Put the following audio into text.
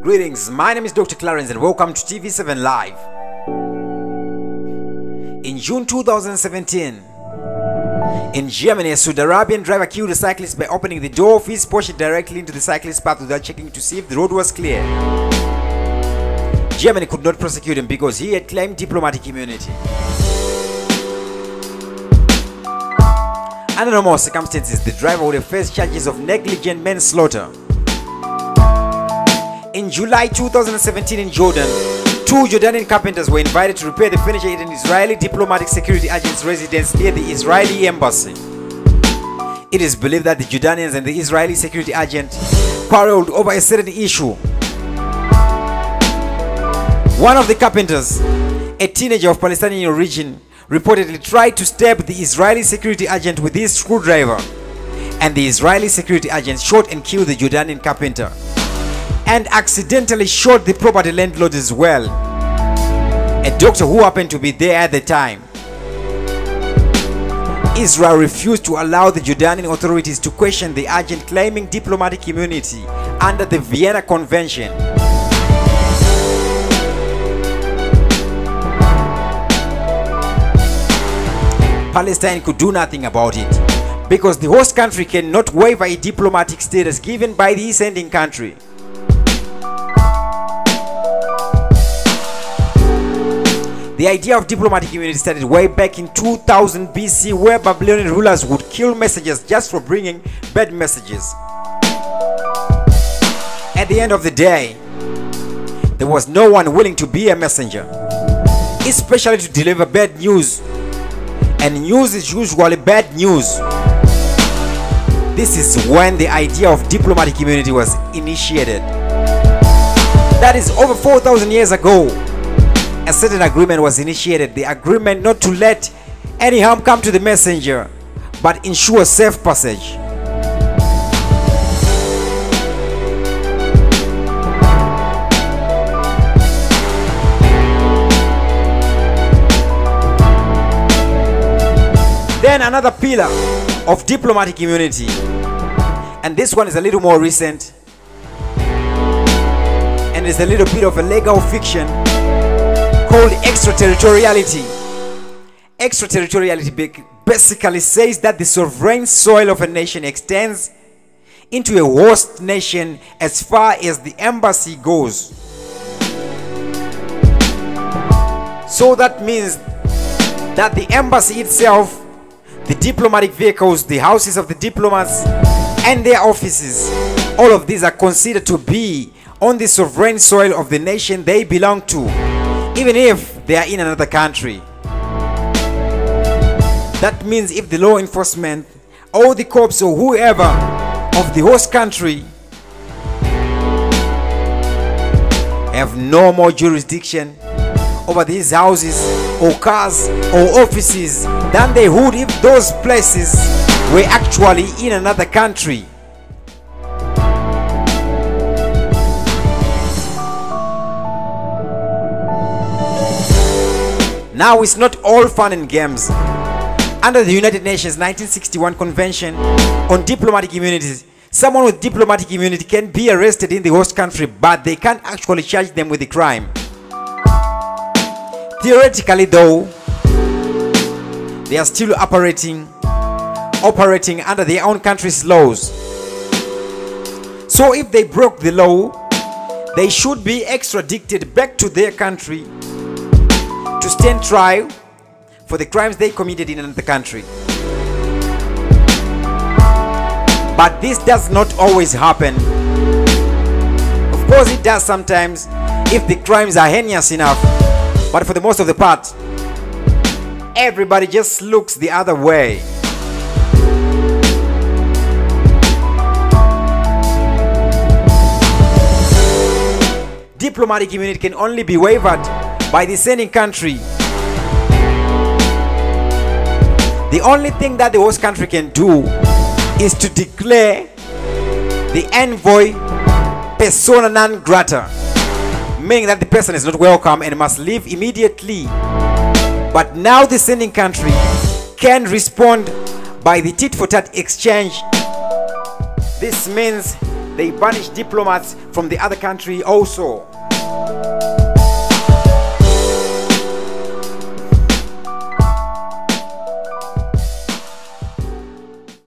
Greetings, my name is Dr. Clarence and welcome to TV7 Live. In June 2017, in Germany, a Saudi Arabian driver killed a cyclist by opening the door of his Porsche directly into the cyclist's path without checking to see if the road was clear. Germany could not prosecute him because he had claimed diplomatic immunity. Under normal circumstances, the driver would have faced charges of negligent manslaughter. In July 2017 in Jordan, two Jordanian carpenters were invited to repair the furniture at an Israeli diplomatic security agent's residence near the Israeli embassy. It is believed that the Jordanians and the Israeli security agent quarreled over a certain issue. One of the carpenters, a teenager of Palestinian origin, reportedly tried to stab the Israeli security agent with his screwdriver, and the Israeli security agent shot and killed the Jordanian carpenter, and accidentally shot the property landlord as well, a doctor who happened to be there at the time. Israel refused to allow the Jordanian authorities to question the agent claiming diplomatic immunity under the Vienna Convention. Palestine could do nothing about it because the host country cannot waive a diplomatic status given by the sending country. The idea of diplomatic immunity started way back in 2000 BC, where Babylonian rulers would kill messengers just for bringing bad messages. At the end of the day, there was no one willing to be a messenger, especially to deliver bad news. And news is usually bad news. This is when the idea of diplomatic immunity was initiated. That is over 4,000 years ago. A certain agreement was initiated. The agreement not to let any harm come to the messenger, but ensure safe passage. Then another pillar of diplomatic immunity, and this one is a little more recent and is a little bit of a legal fiction, called extraterritoriality. Extraterritoriality basically says that the sovereign soil of a nation extends into a host nation as far as the embassy goes. So that means that the embassy itself, the diplomatic vehicles, the houses of the diplomats and their offices, all of these are considered to be on the sovereign soil of the nation they belong to, even if they are in another country. That means if the law enforcement or the cops or whoever of the host country have no more jurisdiction over these houses or cars or offices than they would if those places were actually in another country. Now it's not all fun and games. Under the United Nations 1961 Convention on Diplomatic Immunities, someone with diplomatic immunity can be arrested in the host country, but they can't actually charge them with a crime. Theoretically though, they are still operating under their own country's laws. So if they broke the law, they should be extradited back to their country to stand trial for the crimes they committed in another country. But this does not always happen. Of course it does sometimes if the crimes are heinous enough, but for the most of the part, everybody just looks the other way. Diplomatic immunity can only be waived by the sending country. The only thing that the host country can do is to declare the envoy persona non grata, meaning that the person is not welcome and must leave immediately. But now the sending country can respond by the tit-for-tat exchange. This means They banish diplomats from the other country also.